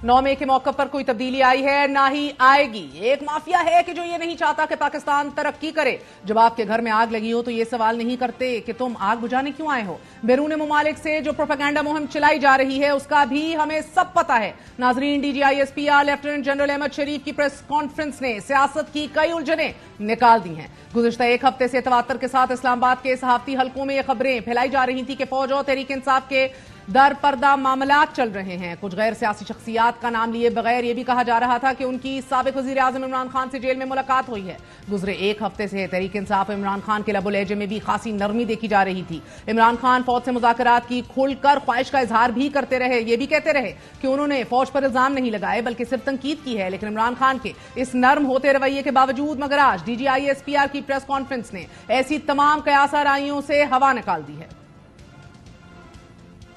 9 मई के मौके पर कोई तब्दीली आई है, ना ही आएगी। एक माफिया है कि जो ये नहीं चाहता कि पाकिस्तान तरक्की करे। जब आपके घर में आग लगी हो तो ये सवाल नहीं करते कि तुम आग बुझाने क्यों आए हो। बैरून मुमालिक से जो प्रोपेगेंडा मुहिम चलाई जा रही है उसका भी हमें सब पता है। नाजरीन, DGISPR लेफ्टिनेंट जनरल अहमद शरीफ की प्रेस कॉन्फ्रेंस ने सियासत की कई उलझनें निकाल दी हैं। गुज़िश्ता एक हफ्ते से तवातर के साथ इस्लामाबाद के सहाफती हलकों में ये खबरें फैलाई जा रही थी कि फौज और तहरीक इंसाफ के दर पर्दा मामलात चल रहे हैं। कुछ गैर सियासी शख्सियात का नाम लिए बगैर यह भी कहा जा रहा था कि उनकी साबिक वजीर आजम इमरान खान से जेल में मुलाकात हुई है। गुजरे एक हफ्ते से तहरीक इंसाफ इमरान खान के लबो लहजे में भी खासी नरमी देखी जा रही थी। इमरान खान फौज से मुज़ाकरात की खुलकर ख्वाहिश का इजहार भी करते रहे। ये भी कहते रहे कि उन्होंने फौज पर इल्जाम नहीं लगाए बल्कि सिर्फ तनकीद की है। लेकिन इमरान खान के इस नर्म होते रवैये के बावजूद मगर आज DGISPR की प्रेस कॉन्फ्रेंस ने ऐसी तमाम कयास आराइयों से हवा निकाल दी है।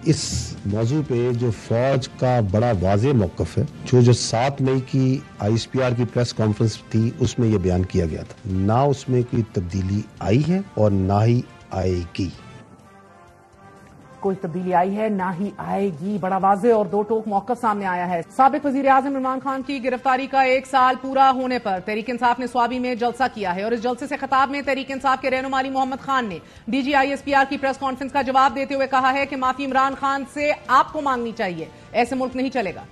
इस मौजू पे जो फौज का बड़ा वाज़ेह मौक़िफ़ है, जो 7 मई की ISPR की प्रेस कॉन्फ्रेंस थी उसमें यह बयान किया गया था, ना उसमें कोई तब्दीली आई है और ना ही आएगी। कोई तब्दीली आई है ना ही आएगी, बड़ा वाज़ेह और दो टोक मौक़िफ़ सामने आया है। साबिक वज़ीर आज़म इमरान खान की गिरफ्तारी का 1 साल पूरा होने पर तहरीक इंसाफ ने स्वाबी में जलसा किया है और इस जलसे से खिताब में तहरीक इंसाफ के रहनुमा अली मोहम्मद खान ने DGISPR की प्रेस कॉन्फ्रेंस का जवाब देते हुए कहा है कि माफी इमरान खान से आपको मांगनी चाहिए, ऐसे मुल्क नहीं चलेगा।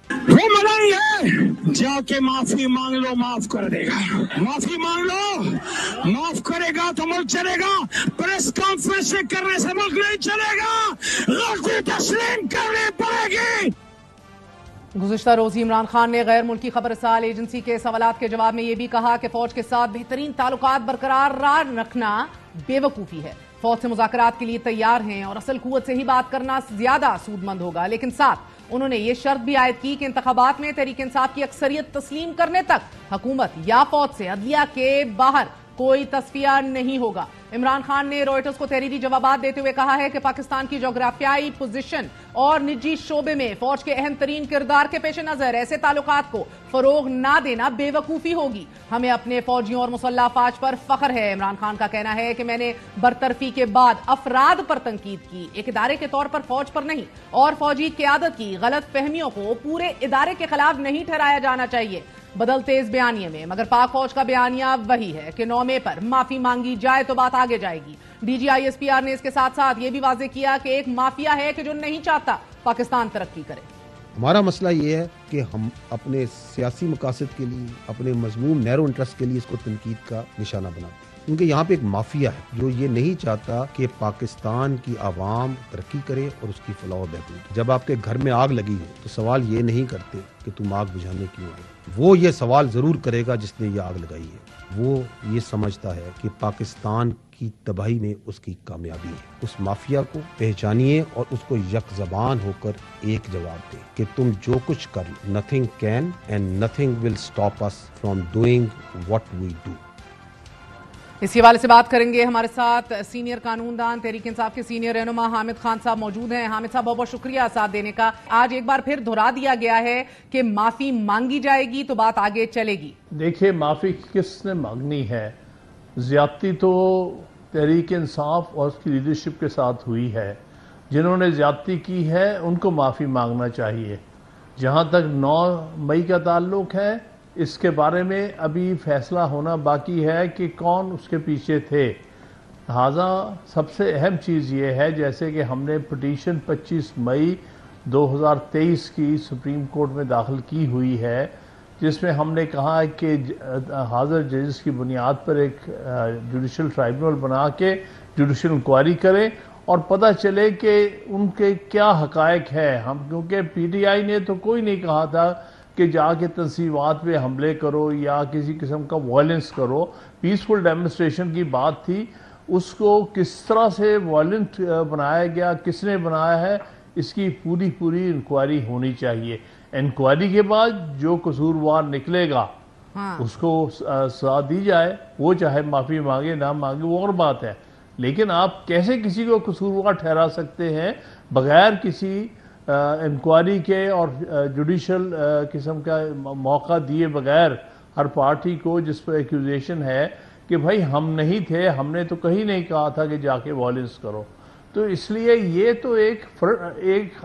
वो मलाई है, जाके माफी मांग लो, माफ कर देगा। माफी मांग लो, माफ करेगा तो मुल्क चलेगा। प्रेस कॉन्फ्रेंस करने से मुल्क नहीं चलेगा, गलती तस्लीम करनी पड़ेगी। गुज़िश्ता रोज़ी इमरान खान ने गैर मुल्की खबरसाल एजेंसी के सवालात के जवाब में यह भी कहा कि फौज के साथ बेहतरीन ताल्लुकात बरकरार रखना बेवकूफ़ी है। फौज से मुज़ाकरात के लिए तैयार हैं और असल कुव्वत से ही बात करना ज्यादा सूदमंद होगा। लेकिन साथ उन्होंने ये शर्त भी आयद की कि इंतखाबात में तहरीक इंसाफ की अक्सरियत तस्लीम करने तक हुकूमत या फौज से अदलिया के बाहर कोई तस्फिया नहीं होगा। इमरान खान ने रॉयटर्स को तहरीरी जवाबात देते हुए कहा है कि पाकिस्तान की जोग्राफियाई पोजीशन और निजी शोबे में फौज के अहम तरीन किरदार के पेश नजर ऐसे ताल्लुकात को फरोग ना देना बेवकूफी होगी। हमें अपने फौजियों और मुसल्लह अफवाज पर फख्र है। इमरान खान का कहना है कि मैंने बरतरफी के बाद अफराद पर तनकीद की, एक इदारे के तौर पर फौज पर नहीं, और फौजी क़यादत की गलत फहमियों को पूरे इदारे के खिलाफ नहीं ठहराया जाना चाहिए। बदलते इस बयानिए में मगर पाक फौज का बयानिया वही है कि 9 मई पर माफी मांगी जाए तो बात आगे जाएगी। DGISPR ने इसके साथ साथ ये भी वाज़ेह किया कि एक माफिया है कि जो नहीं चाहता पाकिस्तान तरक्की करे। हमारा मसला ये है कि हम अपने सियासी मकासद के लिए, अपने मजमूम नैरो इंटरेस्ट के लिए इसको तनकीद का निशाना बनाते हैं, क्योंकि यहाँ पे एक माफिया है जो ये नहीं चाहता कि पाकिस्तान की आवाम तरक्की करे और उसकी फलाह व बहबूद। जब आपके घर में आग लगी हो तो सवाल ये नहीं करते कि तुम आग बुझाने क्यों आए। वो ये सवाल जरूर करेगा जिसने ये आग लगाई है। वो ये समझता है कि पाकिस्तान की तबाही में उसकी कामयाबी है। उस माफिया को पहचानिए और उसको यक ज़बान होकर एक जवाब दें कि तुम जो कुछ कर, nothing can and nothing will stop us from doing what we do. इसी हवाले से बात करेंगे। हमारे साथ सीनियर कानूनदान तहरीक इंसाफ के सीनियर रहनुमा हामिद खान साहब मौजूद हैं। हामिद साहब, बहुत बहुत शुक्रिया साथ देने का। आज एक बार फिर दोहरा दिया गया है कि माफी मांगी जाएगी तो बात आगे चलेगी। देखिए, माफी किसने मांगनी है? ज्यादती तो तहरीक इंसाफ और उसकी लीडरशिप के साथ हुई है। जिन्होंने ज्यादती की है उनको माफी मांगना चाहिए। जहां तक 9 मई का ताल्लुक है, इसके बारे में अभी फैसला होना बाकी है कि कौन उसके पीछे थे। लिहाजा सबसे अहम चीज़ ये है, जैसे कि हमने पिटीशन 25 मई 2023 की सुप्रीम कोर्ट में दाखिल की हुई है, जिसमें हमने कहा है कि हाजिर जजेस की बुनियाद पर एक जुडिशल ट्राइब्यूनल बना के जुडिशल इंक्वायरी करें और पता चले कि उनके क्या हकायक है। हम क्योंकि PTI ने तो कोई नहीं कहा था कि जाके तंसीबात पे हमले करो या किसी किस्म का वायलेंस करो। पीसफुल डेमोन्स्ट्रेशन की बात थी। उसको किस तरह से वायलेंट बनाया गया, किसने बनाया है, इसकी पूरी इंक्वायरी होनी चाहिए। इंक्वायरी के बाद जो कसूरवार निकलेगा उसको सजा दी जाए। वो चाहे माफी मांगे ना मांगे वो और बात है, लेकिन आप कैसे किसी को कसूरवार ठहरा सकते हैं बगैर किसी इंक्वायरी के और जुडिशल किस्म का मौका दिए बगैर हर पार्टी को जिस पर एक्यूजेशन है कि भाई हम नहीं थे, हमने तो कहीं नहीं कहा था कि जाके वायलेंस करो। تو اس لیے یہ تو ایک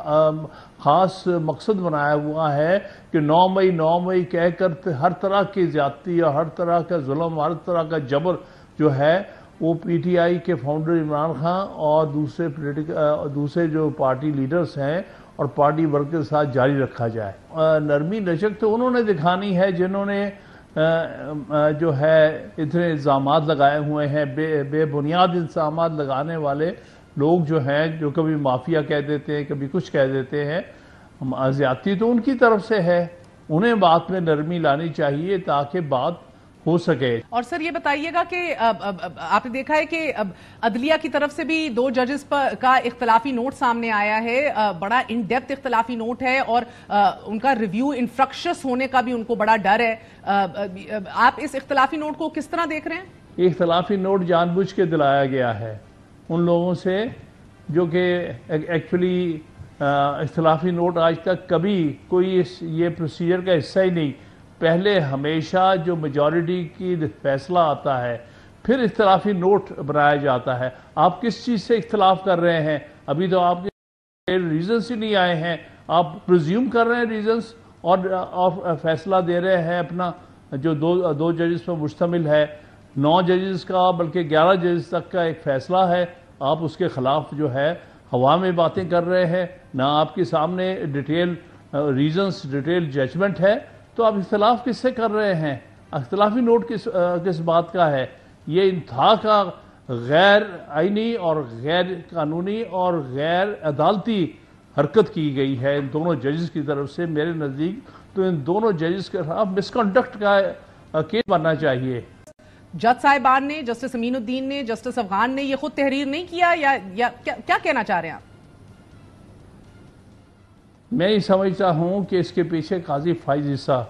خاص مقصد بنایا ہوا ہے کہ 9 مئی کہہ کر ہر طرح کی زیادتی اور ہر طرح کا ظلم، ہر طرح کا جبر جو ہے وہ پی ٹی آئی کے فاؤنڈر عمران خان اور دوسرے جو پارٹی لیڈرز ہیں اور پارٹی ورکر کے ساتھ جاری رکھا جائے۔ نرمی لچک تو انہوں نے دکھانی ہے جنہوں نے جو ہے اتنے الزامات لگائے ہوئے ہیں، بے بنیاد الزامات لگانے والے لوگ جو ہیں، جو کبھی مافیا کہہ دیتے ہیں، کبھی کچھ کہہ دیتے ہیں۔ زیادتی تو ان کی طرف سے ہے، انہیں بات میں نرمی لانی چاہیے تاکہ بات ہو سکے۔ اور سر یہ بتائیے گا کہ آپ نے دیکھا ہے کہ عدلیہ کی طرف سے بھی 2 ججز کا اختلافی نوٹ سامنے آیا ہے، بڑا ان ڈیپتھ اختلافی نوٹ ہے اور ان کا ریویو انفرکشس ہونے کا بھی ان کو بڑا ڈر ہے۔ آپ اس اختلافی نوٹ کو کس طرح دیکھ رہے ہیں؟ اختلافی نوٹ جان بوجھ کے دلایا گیا ہے ان لوگوں سے جو کہ ایکچولی اختلافی نوٹ آج تک کبھی کوئی یہ پروسیجر کا حصہ ہی نہیں۔ پہلے ہمیشہ جو میجورٹی کی فیصلہ آتا ہے پھر اختلافی نوٹ بنایا جاتا ہے۔ آپ کس چیز سے اختلاف کر رہے ہیں؟ ابھی تو آپ کے ریزنز ہی نہیں آئے ہیں، آپ پرزیوم کر رہے ہیں ریزنز اور فیصلہ دے رہے ہیں اپنا، جو دو ججز پر مشتمل ہے، 9 ججز کا بلکہ 11 ججز تک کا ایک فیصلہ ہے، آپ اس کے خلاف جو ہے ہوا میں باتیں کر رہے ہیں، نہ آپ کے سامنے ڈیٹیل ریزنز، ڈیٹیل ججمنٹ ہے، تو آپ اختلاف کس سے کر رہے ہیں؟ اختلافی نوٹ کس بات کا ہے؟ یہ انتہا کا غیر آئینی اور غیر قانونی اور غیر عدالتی حرکت کی گئی ہے ان دونوں ججز کی طرف سے۔ میرے نزدیک تو ان دونوں ججز کے خلاف مس کنڈکٹ کا کیس بننا چاہیے۔ جج صاحبان نے، جسٹس امین الدین نے، جسٹس افغان نے یہ خود تحریر نہیں کیا یا کیا کہنا چاہ رہے ہیں آپ؟ میں یہ سمجھتا ہوں کہ اس کے پیچھے قاضی فائز عیسیٰ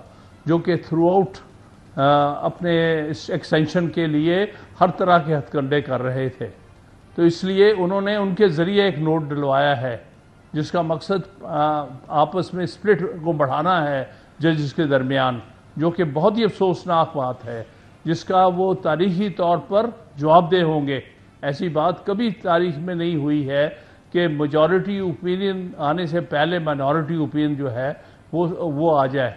جو کہ تھرو آؤٹ اپنے اس ایکسٹینشن کے لیے ہر طرح کے ہتھ کنڈے کر رہے تھے، تو اس لیے انہوں نے ان کے ذریعے ایک نوٹ ڈلوایا ہے جس کا مقصد آپس میں سپلٹ کو بڑھانا ہے ججز کے درمیان، جو کہ بہت ہی افسوسناک بات ہے، جس کا وہ تاریخی طور پر جواب دہ ہوں گے۔ ایسی بات کبھی تاریخ میں نہیں ہوئی ہے کہ میجورٹی اوپینین آنے سے پہلے مائنورٹی اوپینین جو ہے وہ آ جائے۔